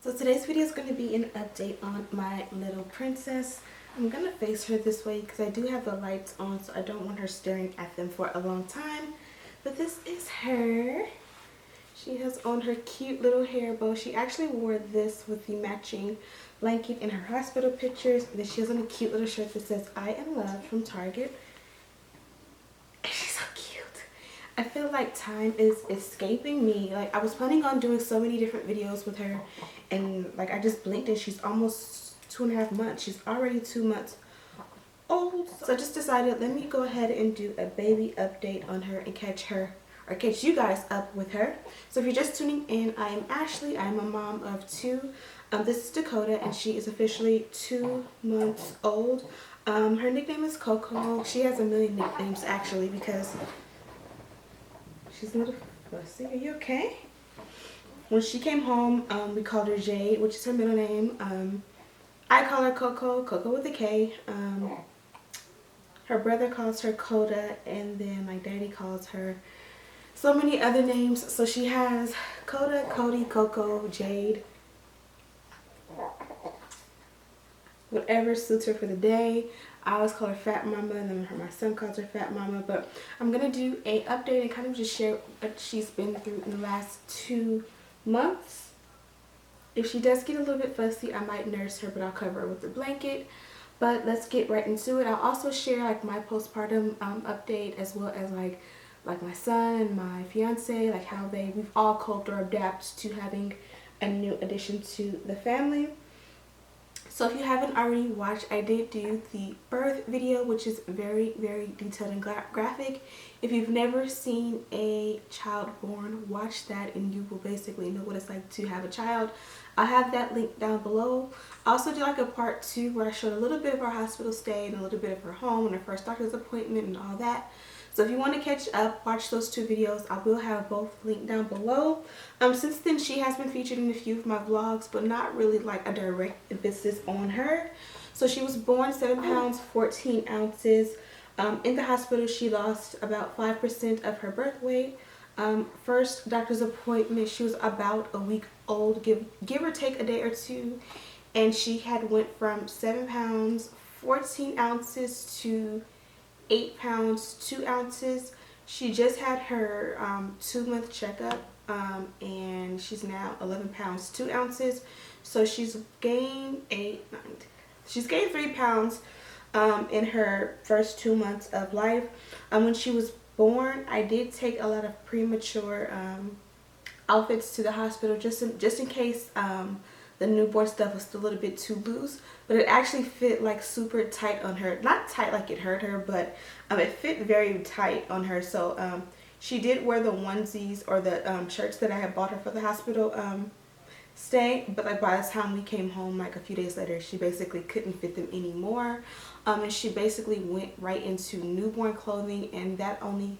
So today's video is going to be an update on my little princess. I'm going to face her this way because I do have the lights on, so I don't want her staring at them for a long time. But this is her. She has on her cute little hair bow. She actually wore this with the matching blanket in her hospital pictures. And then she has on a cute little shirt that says I am loved from Target. And she's so cute. I feel like time is escaping me. Like, I was planning on doing so many different videos with her, and like I just blinked and she's almost 2.5 months. She's already 2 months old. So I just decided, let me go ahead and do a baby update on her and catch you guys up with her. So if you're just tuning in, I am Ashley. I'm a mom of 2. This is Dakota, and she is officially 2 months old. Her nickname is Coco. She has a million nicknames actually because she's a little fussy. Are you okay? When she came home, we called her Jade, which is her middle name. I call her Coco, Coco with a K. Her brother calls her Coda, and then my daddy calls her so many other names. So she has Coda, Cody, Coco, Jade. Whatever suits her for the day. I always call her Fat Mama, and then my son calls her Fat Mama. But I'm going to do an update and kind of just share what she's been through in the last 2 months. If she does get a little bit fussy, I might nurse her, but I'll cover her with a blanket. But let's get right into it. I'll also share like my postpartum update, as well as like my son and my fiance, like how we've all coped or adapted to having a new addition to the family. So if you haven't already watched, I did do the birth video, which is very, very detailed and graphic. If you've never seen a child born, watch that and you will basically know what it's like to have a child. I'll have that link down below. I also did like a part 2 where I showed a little bit of our hospital stay and a little bit of her home and her first doctor's appointment and all that. So if you want to catch up, watch those 2 videos. I will have both linked down below. Since then, she has been featured in a few of my vlogs, but not really like a direct emphasis on her. So she was born 7 pounds, 14 ounces. In the hospital, she lost about 5% of her birth weight. First doctor's appointment, she was about a week old, give or take a day or 2. And she had went from 7 pounds, 14 ounces to 8 pounds, 2 ounces. She just had her 2-month checkup, and she's now 11 pounds, 2 ounces. So she's gained 3 pounds in her first 2 months of life. When she was born, I did take a lot of premature outfits to the hospital just in case the newborn stuff was still a little bit too loose, but it actually fit like super tight on her. Not tight like it hurt her, but it fit very tight on her. So she did wear the onesies or the shirts that I had bought her for the hospital stay, but like by the time we came home like a few days later, she basically couldn't fit them anymore. And she basically went right into newborn clothing, and that only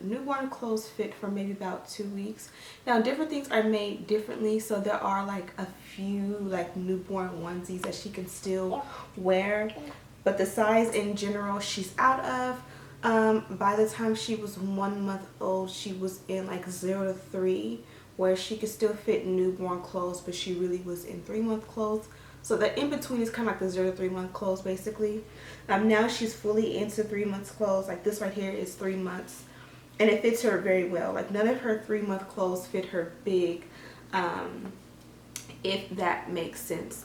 newborn clothes fit for maybe about 2 weeks. Now different things are made differently, so there are like a few like newborn onesies that she can still wear, but the size in general she's out of. By the time she was 1 month old, she was in like 0 to 3, where she could still fit newborn clothes, but she really was in 3-month clothes. So the in-between is kind of like the 0 to 3-month clothes basically. Now she's fully into 3 months clothes. Like this right here is 3 months, and it fits her very well. Like none of her 3-month clothes fit her big, if that makes sense.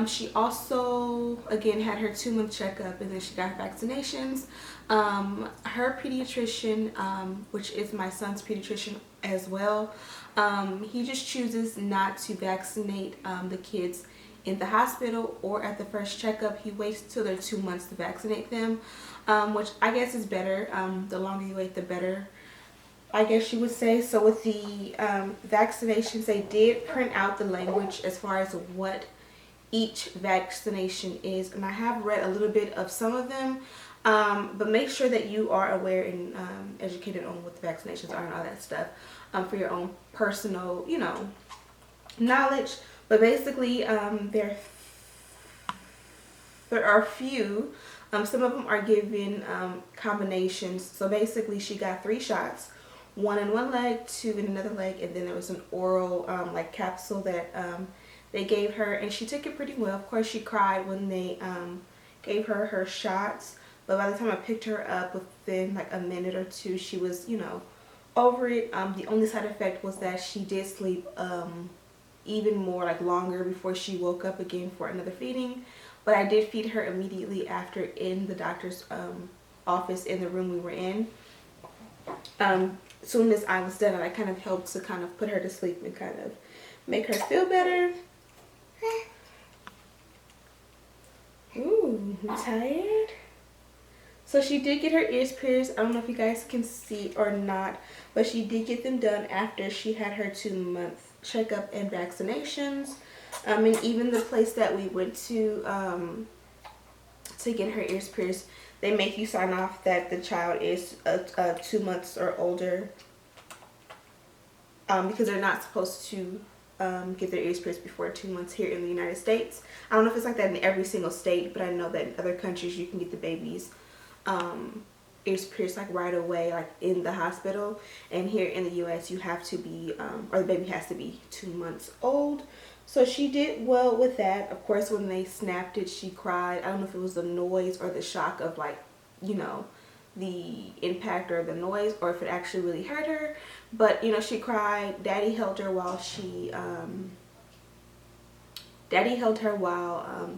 She also again had her 2-month checkup, and then she got her vaccinations. Her pediatrician, which is my son's pediatrician as well, he just chooses not to vaccinate the kids in the hospital or at the first checkup. He waits till they're 2 months to vaccinate them, which I guess is better. The longer you wait, the better, I guess you would say. So with the vaccinations, they did print out the language as far as what each vaccination is, and I have read a little bit of some of them, but make sure that you are aware and educated on what the vaccinations are and all that stuff, for your own personal, knowledge. But basically, there are a few. Some of them are given combinations. So basically, she got 3 shots. one in one leg, two in another leg, and then there was an oral like capsule that they gave her, and she took it pretty well. Of course, she cried when they gave her her shots, but by the time I picked her up, within like a minute or two, she was, you know, over it. The only side effect was that she did sleep even more, like longer, before she woke up again for another feeding. But I did feed her immediately after in the doctor's office in the room we were in. As soon as I was done, I kind of helped to kind of put her to sleep and kind of make her feel better. Ooh, I'm tired. So she did get her ears pierced. I don't know if you guys can see or not, but she did get them done after she had her 2-month checkup and vaccinations. And even the place that we went to get her ears pierced, they make you sign off that the child is 2 months or older, because they're not supposed to get their ears pierced before 2 months here in the United States. I don't know if it's like that in every single state, but I know that in other countries you can get the babies ears pierced like right away, like in the hospital. And here in the US you have to be or the baby has to be 2 months old. So she did well with that. Of course, when they snapped it, she cried. I don't know if it was the noise or the shock of, like, you know, the impact or the noise, or if it actually really hurt her. But, you know, she cried. Daddy held her while she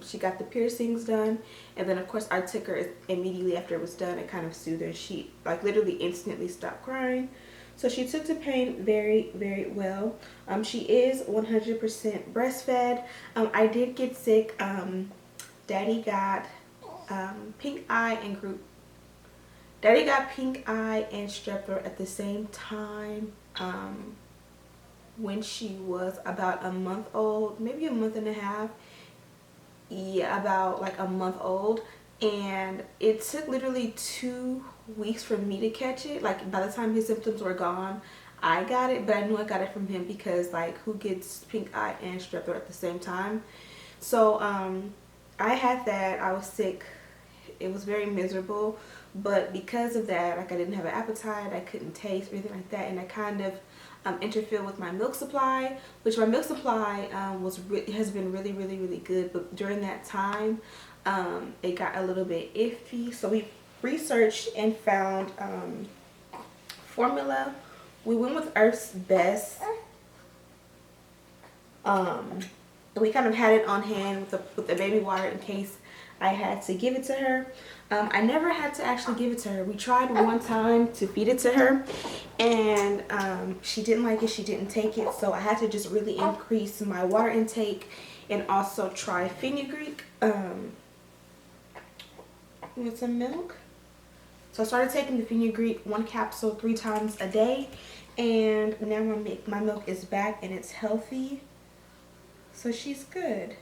she got the piercings done. And then of course I took her immediately after it was done and kind of soothed her. She like literally instantly stopped crying. So she took the pain very, very well. She is 100% breastfed. I did get sick. Daddy got pink eye and strep throat at the same time when she was about a month old, maybe a month and a half. Yeah, about like a month old. And it took literally 2 weeks for me to catch it. Like by the time his symptoms were gone, I got it, but I knew I got it from him because like who gets pink eye and strep throat at the same time? So I had that. I was sick. It was very miserable, but because of that, like I didn't have an appetite, I couldn't taste or anything like that, and I kind of interfered with my milk supply, which my milk supply has been really, really, really good. But during that time, it got a little bit iffy. So we researched and found formula. We went with Earth's Best. We kind of had it on hand with the baby water in case I had to give it to her. I never had to actually give it to her. We tried one time to feed it to her, and she didn't like it. She didn't take it, so I had to just really increase my water intake and also try fenugreek with some milk. So I started taking the fenugreek 1 capsule 3 times a day, and now my milk is back and it's healthy, so she's good.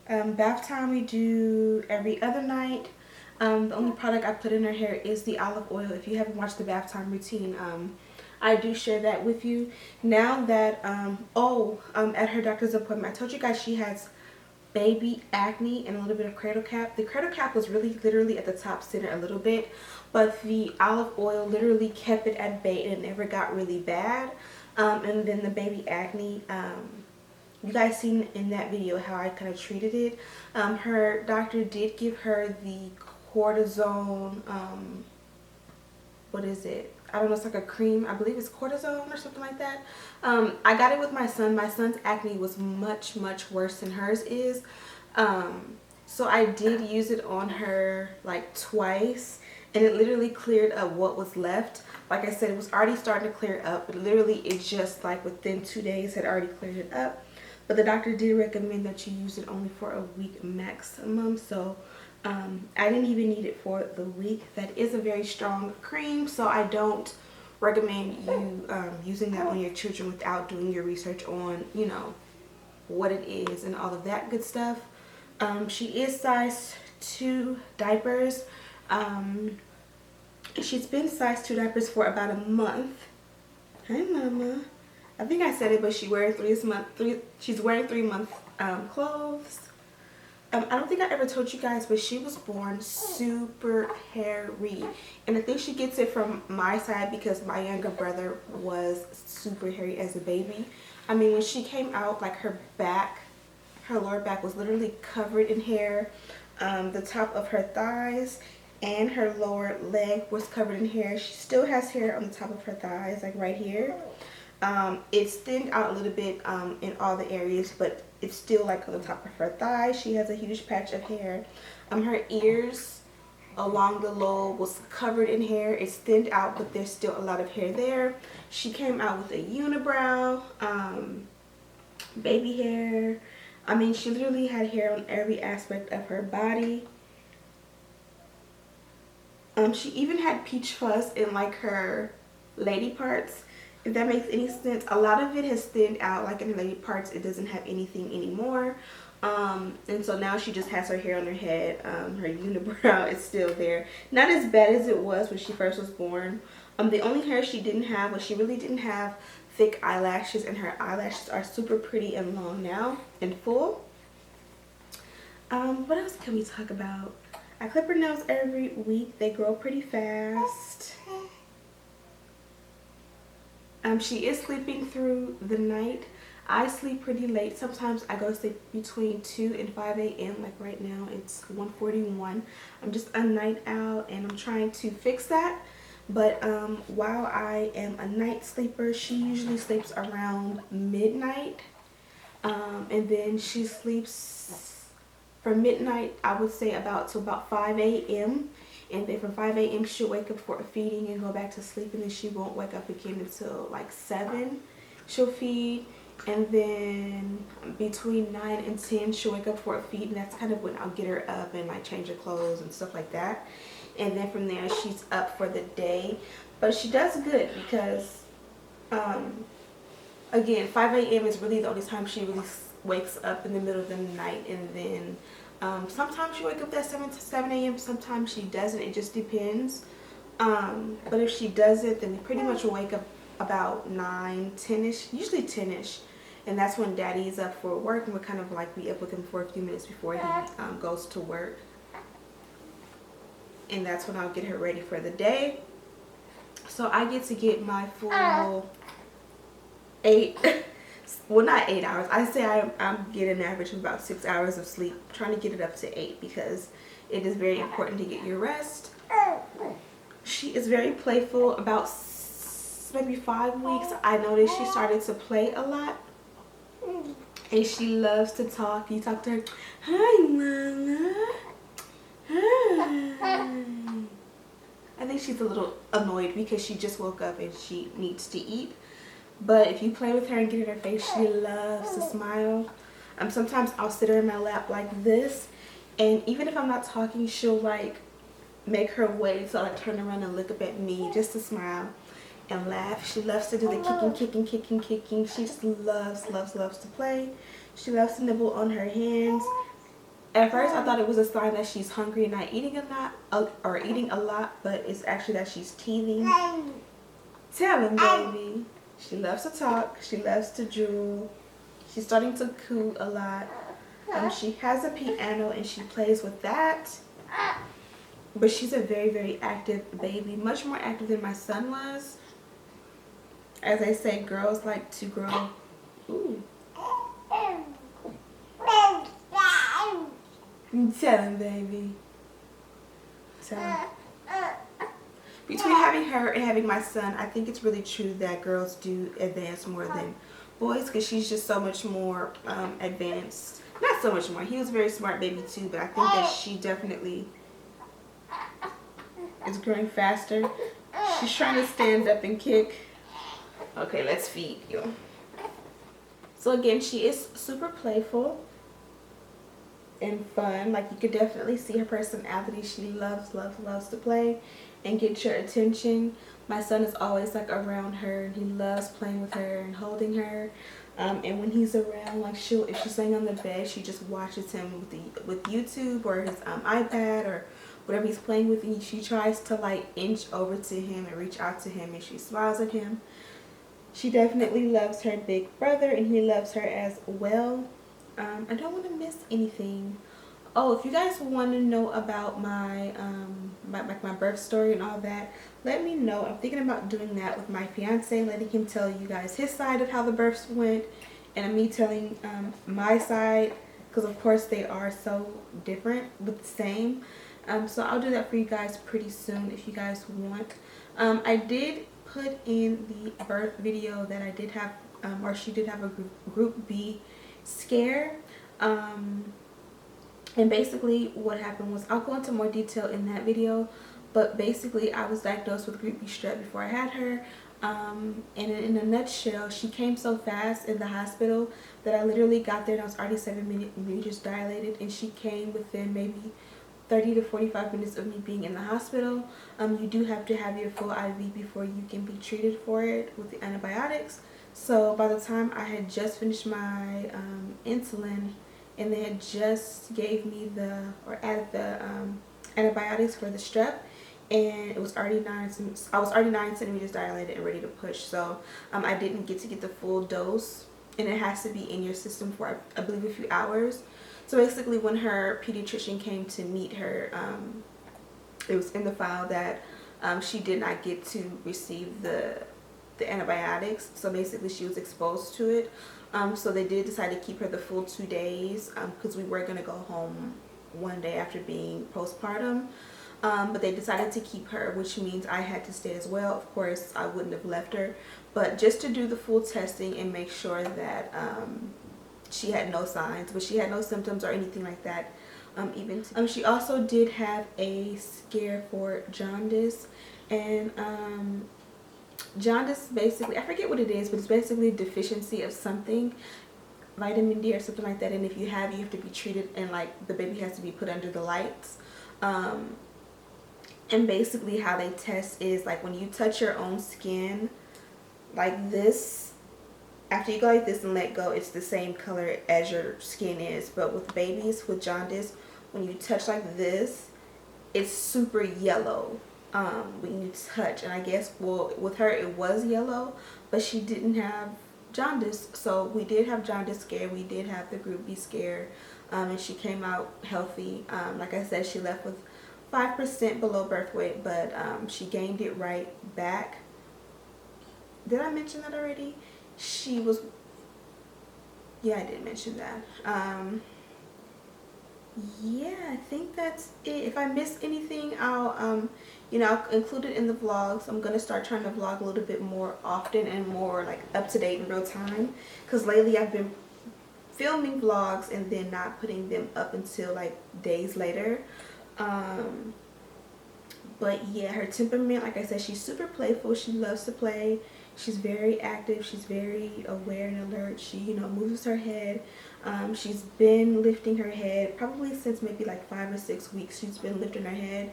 Bath time we do every other night. The only product I put in her hair is the olive oil. If you haven't watched the bath time routine, I do share that with you. Now that at her doctor's appointment, I told you guys she has baby acne and a little bit of cradle cap. The cradle cap was really literally at the top center a little bit, but the olive oil literally kept it at bay and it never got really bad. And then the baby acne, you guys seen in that video how I kind of treated it. Her doctor did give her the cortisone, what is it? I don't know, it's like a cream. I believe it's cortisone or something like that. I got it with my son. My son's acne was much, much worse than hers is. So I did use it on her like twice, and it literally cleared up what was left. Like I said, it was already starting to clear up, but literally it just like within 2 days had already cleared it up. But the doctor did recommend that you use it only for a week maximum. So I didn't even need it for the week. That is a very strong cream, so I don't recommend you using that on your children without doing your research on, you know, what it is and all of that good stuff. She is size 2 diapers. She's been size 2 diapers for about a month. Hi, Mama. I think I said it, but she's wearing 3 month clothes. I don't think I ever told you guys, but she was born super hairy. And I think she gets it from my side because my younger brother was super hairy as a baby. I mean, when she came out, like her back, her lower back was literally covered in hair. The top of her thighs and her lower leg was covered in hair. She still has hair on the top of her thighs, like right here. It's thinned out a little bit in all the areas, but it's still like on the top of her thigh. She has a huge patch of hair. Her ears along the lobe was covered in hair. It's thinned out, but there's still a lot of hair there. She came out with a unibrow, baby hair. I mean, she literally had hair on every aspect of her body. She even had peach fuzz in like her lady parts. If that makes any sense. A lot of it has thinned out, like in the lady parts it doesn't have anything anymore. And so now she just has her hair on her head. Her unibrow is still there. Not as bad as it was when she first was born. The only hair she didn't have was she really didn't have thick eyelashes, and her eyelashes are super pretty and long now and full. What else can we talk about? I clip her nails every week. They grow pretty fast. She is sleeping through the night. I sleep pretty late. Sometimes I go to sleep between 2 and 5 a.m. Like right now it's 1:41. I'm just a night owl and I'm trying to fix that. But while I am a night sleeper, she usually sleeps around midnight. And then she sleeps from midnight, I would say to about 5 a.m. And then from 5 a.m. she'll wake up for feeding and go back to sleep, and then she won't wake up again until like 7. She'll feed, and then between 9 and 10 she'll wake up for a feed, and that's kind of when I'll get her up and like change her clothes and stuff like that. And then from there she's up for the day. But she does good because again, 5 a.m. is really the only time she really wakes up in the middle of the night. And then sometimes she wakes up at 7 a.m. sometimes she doesn't. It just depends. But if she doesn't, then we pretty much will wake up about 9, 10ish, usually 10ish. And that's when daddy's up for work, and we're kind of like be up with him for a few minutes before he goes to work. And that's when I'll get her ready for the day. So I get to get my full 8 well, not 8 hours. I say I'm getting an average of about 6 hours of sleep. I'm trying to get it up to 8 because it is very important to get your rest. She is very playful. About maybe 5 weeks, I noticed she started to play a lot. And she loves to talk. You talk to her, "Hi, Mama. Hi." I think she's a little annoyed because she just woke up and she needs to eat. But if you play with her and get in her face, she loves to smile. Sometimes I'll sit her in my lap like this, and even if I'm not talking, she'll like make her way to like turn around and look up at me just to smile and laugh. She loves to do the kicking. She just loves to play. She loves to nibble on her hands. At first I thought it was a sign that she's hungry and not eating a lot, but it's actually that she's teething. Tell him, baby. She loves to talk. She loves to drool. She's starting to coo a lot. She has a piano and she plays with that. But she's a very, very active baby. Much more active than my son was. As I say, girls like to grow. Ooh. Tell him, baby. Tell him. Between having her and having my son, I think it's really true that girls do advance more than boys because she's just so much more advanced. Not so much more. He was a very smart baby too, but I think that she definitely is growing faster. She's trying to stand up and kick. Okay, let's feed you. So again, she is super playful and fun. Like, you could definitely see her personality. She loves to play and get your attention. My son is always like around her, and he loves playing with her and holding her. And when he's around, like if she's laying on the bed, she just watches him with YouTube or his iPad or whatever he's playing with, and she tries to like inch over to him and reach out to him, and she smiles at him. She definitely loves her big brother, and he loves her as well. I don't want to miss anything. Oh, if you guys want to know about my my birth story and all that, let me know. I'm thinking about doing that with my fiance, letting him tell you guys his side of how the births went, and me telling my side, because of course they are so different but the same. So I'll do that for you guys pretty soon if you guys want. I did put in the birth video that I did have, or she did have a group B scare. And basically what happened was, I'll go into more detail in that video, but basically I was diagnosed with group B strep before I had her. And in a nutshell, she came so fast in the hospital that I literally got there and I was already 7 meters dilated, and she came within maybe 30 to 45 minutes of me being in the hospital. You do have to have your full IV before you can be treated for it with the antibiotics. So by the time I had just finished my insulin, and they had just gave me added the antibiotics for the strep, and it was already I was already 9 centimeters dilated and ready to push. So I didn't get to get the full dose, and it has to be in your system for I believe a few hours. So basically when her pediatrician came to meet her, it was in the file that she did not get to receive the antibiotics. So basically she was exposed to it. So they did decide to keep her the full 2 days, because we were going to go home one day after being postpartum. But they decided to keep her, which means I had to stay as well. Of course, I wouldn't have left her, but just to do the full testing and make sure that she had no signs, but she had no symptoms or anything like that. She also did have a scare for jaundice, and jaundice, basically, I forget what it is, but it's basically a deficiency of something, vitamin D or something like that. And if you have to be treated, and like the baby has to be put under the lights. And basically how they test is like when you touch your own skin like this, after you go like this and let go, it's the same color as your skin is. But with babies with jaundice, when you touch like this, it's super yellow when you touch. And I guess, well, with her it was yellow, but she didn't have jaundice. So we did have jaundice scare, we did have the group B scare, and she came out healthy. Like I said, she left with 5% below birth weight, but she gained it right back. Did I mention that already? She was, yeah, I did mention that. Yeah, I think that's it. If I missed anything, I'll I'll include it in the vlogs. I'm gonna start trying to vlog a little bit more often and more like up to date in real time, because lately I've been filming vlogs and then not putting them up until like days later. But yeah, her temperament, like I said, she's super playful. She loves to play. She's very active. She's very aware and alert. She, moves her head. She's been lifting her head probably since maybe like 5 or 6 weeks. She's been lifting her head.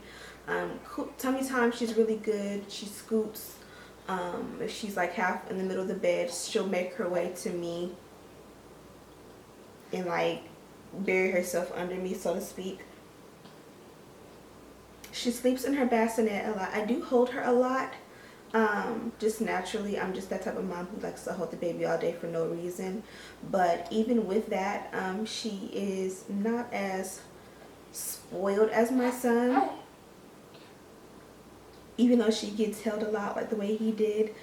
Tummy time, she's really good. She scoots. If she's like half in the middle of the bed, she'll make her way to me and like bury herself under me, so to speak. She sleeps in her bassinet a lot. I do hold her a lot. Just naturally, I'm just that type of mom who likes to hold the baby all day for no reason. But even with that, she is not as spoiled as my son. Even though she gets held a lot like the way he did,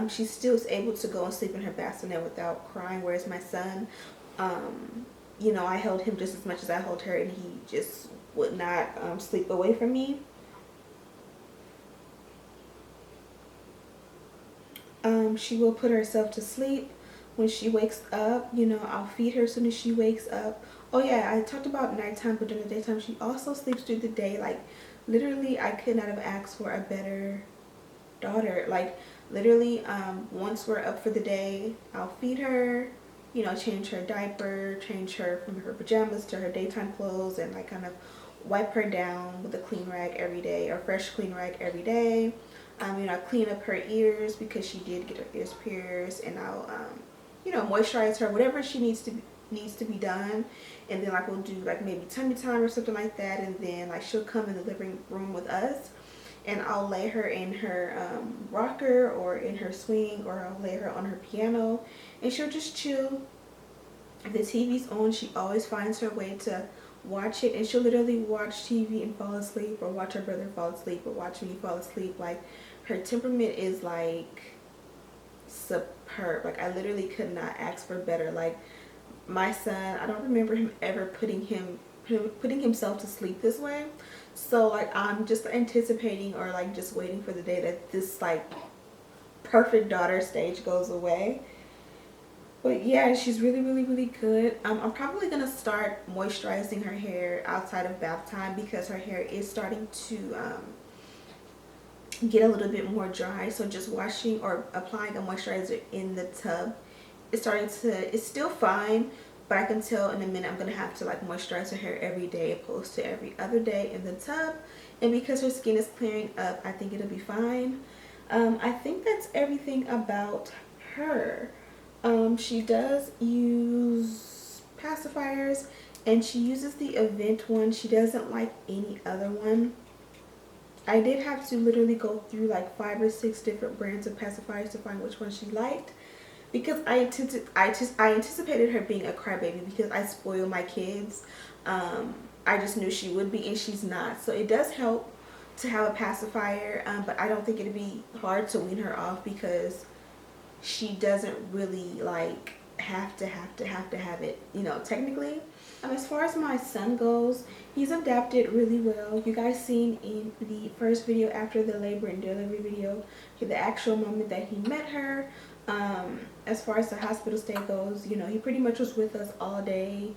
she still is able to go and sleep in her bassinet without crying. Whereas my son, I held him just as much as I hold her, and he just would not sleep away from me. She will put herself to sleep. When she wakes up, I'll feed her as soon as she wakes up. Oh yeah, I talked about nighttime, but during the daytime she also sleeps through the day. Like literally, I could not have asked for a better daughter. Like literally, once we're up for the day, I'll feed her, change her diaper, change her from her pajamas to her daytime clothes, and like kind of wipe her down with a clean rag every day, or fresh clean rag every day. Clean up her ears because she did get her ears pierced, and I'll moisturize her, whatever she needs to be done. And then like we'll do like maybe tummy time or something like that, and then like she'll come in the living room with us, and I'll lay her in her rocker or in her swing, or I'll lay her on her piano, and she'll just chill. If the TV's on, she always finds her way to watch it, and she'll literally watch TV and fall asleep, or watch her brother fall asleep, or watch me fall asleep. Like, her temperament is like superb. Like, I literally could not ask for better. Like, my son, I don't remember him ever putting himself to sleep this way. So like, I'm just anticipating, or like just waiting for the day that this like perfect daughter stage goes away. But yeah, she's really, really, really good. I'm probably gonna start moisturizing her hair outside of bath time, because her hair is starting to get a little bit more dry. So just washing or applying a moisturizer in the tub, it's still fine, but I can tell in a minute I'm gonna have to like moisturize her hair every day opposed to every other day in the tub. And because her skin is clearing up, I think it'll be fine. I think that's everything about her. She does use pacifiers, and she uses the event one. She doesn't like any other one. I did have to literally go through like 5 or 6 different brands of pacifiers to find which one she liked, because I anticipated her being a crybaby, because I spoil my kids. I just knew she would be, and she's not. So it does help to have a pacifier, but I don't think it'd be hard to wean her off, because she doesn't really like have to have it, you know, technically. As far as my son goes, he's adapted really well. You guys seen in the first video after the labor and delivery video, the actual moment that he met her. As far as the hospital stay goes, you know, he pretty much was with us all day,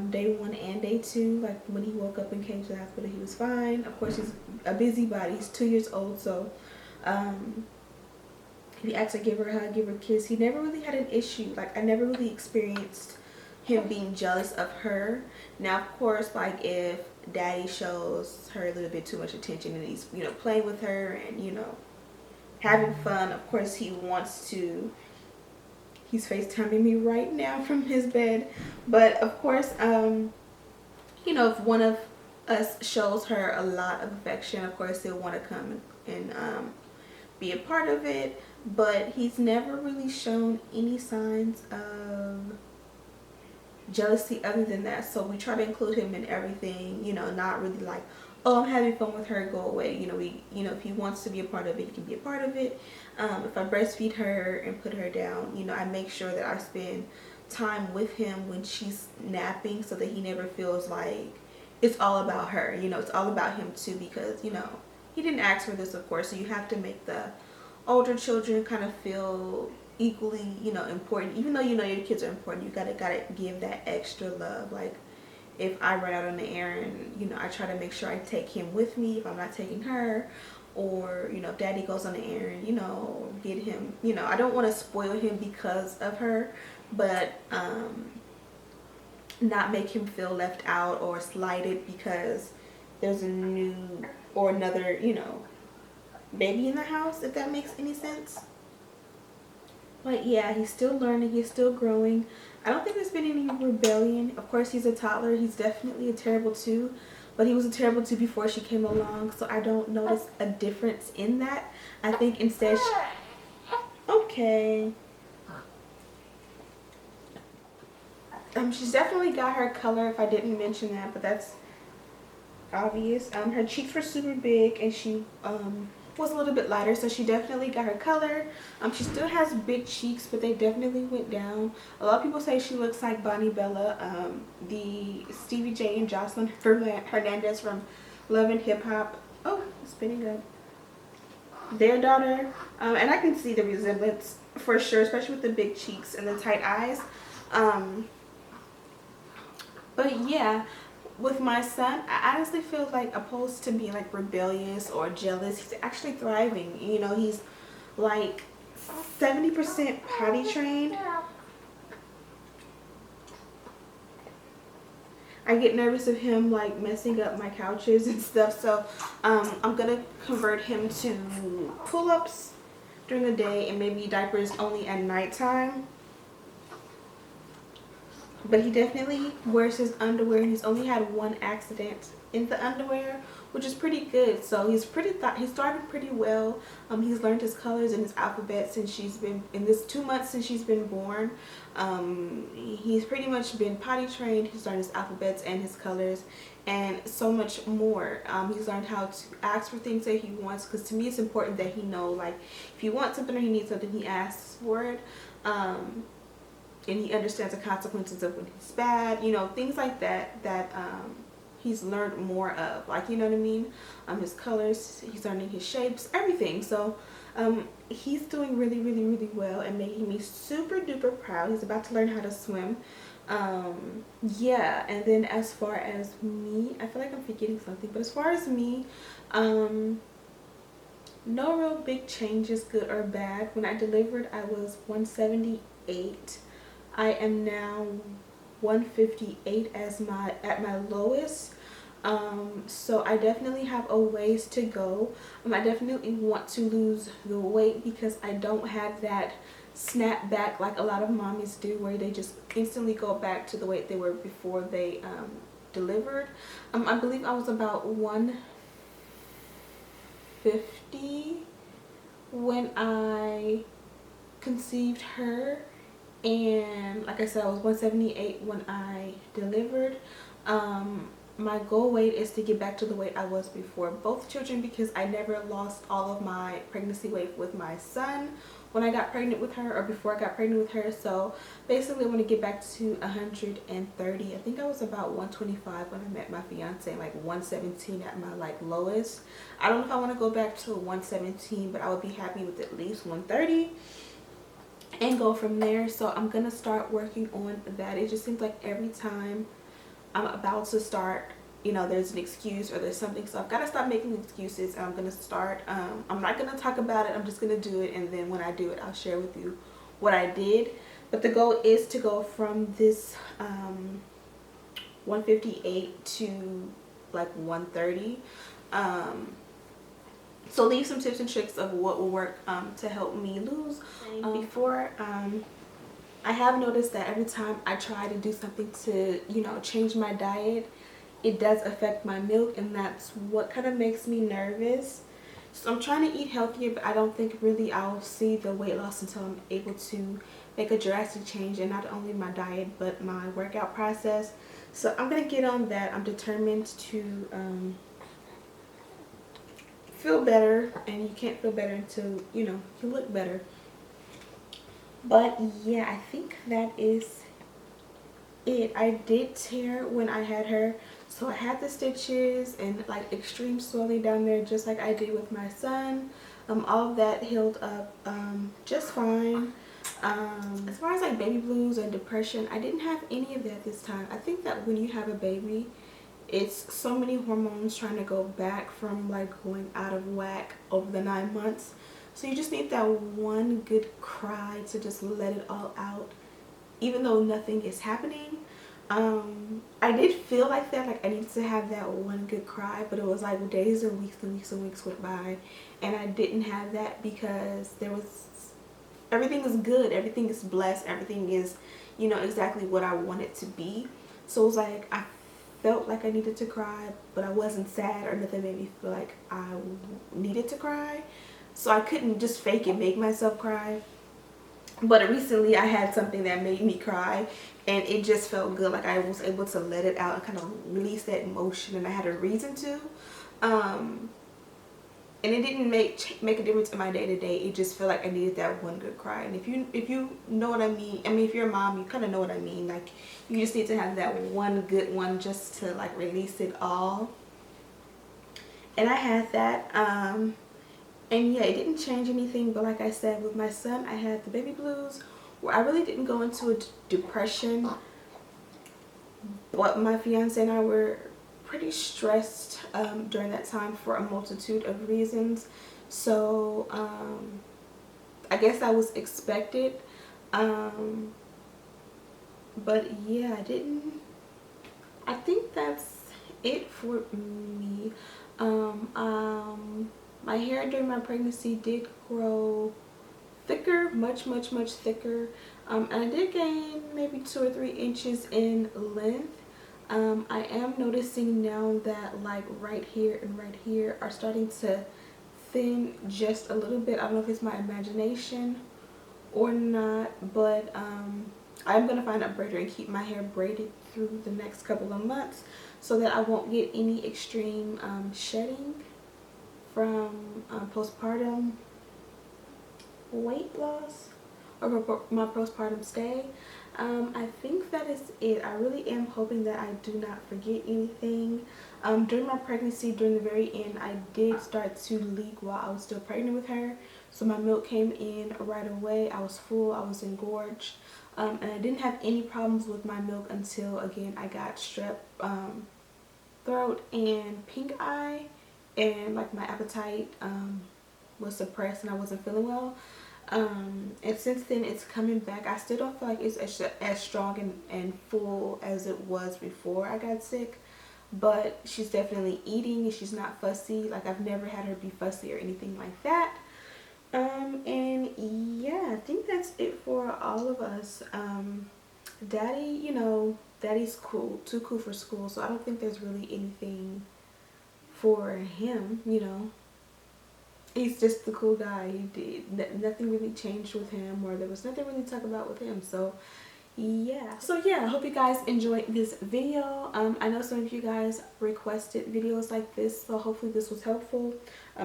day 1 and day 2. Like, when he woke up and came to the hospital, he was fine. Of course, he's a busybody. He's 2 years old, so if he asked to give her a hug, give her a kiss, he never really had an issue. Like, I never really experienced him being jealous of her. Now, of course, like, if daddy shows her a little bit too much attention and he's, you know, playing with her and, you know, having fun, of course he wants to. He's FaceTiming me right now from his bed. But of course, you know, if one of us shows her a lot of affection, of course he'll want to come and be a part of it. But he's never really shown any signs of jealousy other than that. So we try to include him in everything, you know, not really like, oh, I'm having fun with her, go away. You know, if he wants to be a part of it, he can be a part of it. If I breastfeed her and put her down, you know, I make sure that I spend time with him when she's napping, so that he never feels like it's all about her. You know, it's all about him too, because, you know, he didn't ask for this, of course. So you have to make the older children kind of feel equally, you know, important. Even though you know your kids are important, you gotta give that extra love. Like, if I run out on the errand, you know, I try to make sure I take him with me if I'm not taking her. Or, you know, if daddy goes on the errand, you know, get him, you know, I don't want to spoil him because of her, but not make him feel left out or slighted because there's a new or another, you know, baby in the house, if that makes any sense. But yeah, he's still learning, he's still growing. I don't think there's been any rebellion. Of course, he's a toddler. He's definitely a terrible 2, but he was a terrible 2 before she came along, so I don't notice a difference in that. I think instead okay. She's definitely got her color, if I didn't mention that, but that's obvious. Her cheeks were super big, and she was a little bit lighter, so she definitely got her color. She still has big cheeks, but they definitely went down. A lot of people say she looks like Bonnie Bella, the Stevie J and Jocelyn Hernandez from Love and Hip Hop. Oh, it's spinning up. Their daughter, and I can see the resemblance for sure, especially with the big cheeks and the tight eyes. But yeah, with my son, I honestly feel like, opposed to being like rebellious or jealous, he's actually thriving. You know, he's like 70% potty trained. I get nervous of him like messing up my couches and stuff, so I'm gonna convert him to pull-ups during the day and maybe diapers only at nighttime. but he definitely wears his underwear. He's only had one accident in the underwear, which is pretty good. So he's he's started pretty well. He's learned his colors and his alphabet since she's been in this 2 months since she's been born. He's pretty much been potty trained. He's learned his alphabets and his colors and so much more. He's learned how to ask for things that he wants, because to me it's important that he know, like, if he wants something or he needs something, he asks for it. And he understands the consequences of when he's bad, you know, things like that, he's learned more of, like, you know what I mean? His colors, he's learning his shapes, everything. So he's doing really, really, really well and making me super duper proud. He's about to learn how to swim. Yeah, and then as far as me, I feel like I'm forgetting something, but as far as me, no real big changes, good or bad. When I delivered, I was 178. I am now 158 at my lowest. So I definitely have a ways to go. I definitely want to lose the weight because I don't have that snap back like a lot of mommies do, where they just instantly go back to the weight they were before they delivered. I believe I was about 150 when I conceived her, and like I said, I was 178 when I delivered. My goal weight is to get back to the weight I was before both children, because I never lost all of my pregnancy weight with my son when I got pregnant with her, or before I got pregnant with her. So basically I want to get back to 130. I think I was about 125 when I met my fiance, like 117 at my like lowest. I don't know if I want to go back to 117, but I would be happy with at least 130 and go from there. So I'm gonna start working on that. It just seems like every time I'm about to start, you know, there's an excuse or there's something. So I've got to stop making excuses, and I'm gonna start. I'm not gonna talk about it, I'm just gonna do it, and then when I do it, I'll share with you what I did. But the goal is to go from this 158 to like 130. So leave some tips and tricks of what will work to help me lose. Before, I have noticed that every time I try to do something to, you know, change my diet, it does affect my milk, and that's what kind of makes me nervous. So I'm trying to eat healthier, but I don't think really I'll see the weight loss until I'm able to make a drastic change in not only my diet but my workout process. So I'm gonna get on that. I'm determined to feel better, and you can't feel better until, you know, you look better. But yeah, I think that is it. I did tear when I had her, so I had the stitches and like extreme swelling down there, just like I did with my son. All of that healed up just fine. As far as like baby blues and depression, I didn't have any of that this time. I think that when you have a baby, it's so many hormones trying to go back from like going out of whack over the 9 months. So you just need that one good cry to just let it all out, even though nothing is happening. I did feel like that, like I needed to have that one good cry, but it was like days and weeks and weeks and weeks went by, and I didn't have that because everything is good, everything is blessed, everything is, you know, exactly what I want it to be. So it was like I felt like I needed to cry, but I wasn't sad, or nothing made me feel like I needed to cry. So I couldn't just fake it, make myself cry. But recently I had something that made me cry, and it just felt good. Like I was able to let it out and kind of release that emotion, and I had a reason to. And it didn't make a difference in my day-to-day. It just felt like I needed that one good cry. And if you know what I mean, if you're a mom, you kind of know what I mean. Like you just need to have that one good one just to like release it all. And I had that. And yeah, it didn't change anything, but like I said, with my son, I had the baby blues, where I really didn't go into a depression, but my fiance and I were pretty stressed during that time for a multitude of reasons. So I guess that was expected. But yeah, I think that's it for me. My hair during my pregnancy did grow thicker, much thicker. And I did gain maybe 2 or 3 inches in length. I am noticing now that like right here and right here are starting to thin just a little bit. I don't know if it's my imagination or not, but I'm gonna find a braider and keep my hair braided through the next couple of months so that I won't get any extreme shedding from postpartum weight loss or my postpartum stay. I think that is it. I really am hoping that I do not forget anything. During my pregnancy, during the very end, I did start to leak while I was still pregnant with her. So my milk came in right away. I was full, I was engorged. And I didn't have any problems with my milk until, again, I got strep throat and pink eye, and like my appetite was suppressed and I wasn't feeling well. And since then it's coming back. I still don't feel like it's as strong and full as it was before I got sick, but she's definitely eating and she's not fussy. Like, I've never had her be fussy or anything like that. And yeah, I think that's it for all of us. Daddy, you know, Daddy's cool, too cool for school, so I don't think there's really anything for him, you know. He's just the cool guy. Nothing really changed with him, or there was nothing really to talk about with him. So yeah, I hope you guys enjoyed this video. I know some of you guys requested videos like this, so hopefully this was helpful.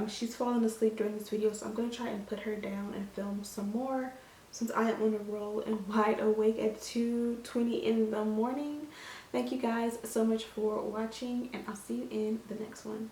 She's fallen asleep during this video, so I'm gonna try and put her down and film some more since I am on a roll and wide awake at 2:20 in the morning. Thank you guys so much for watching, and I'll see you in the next one.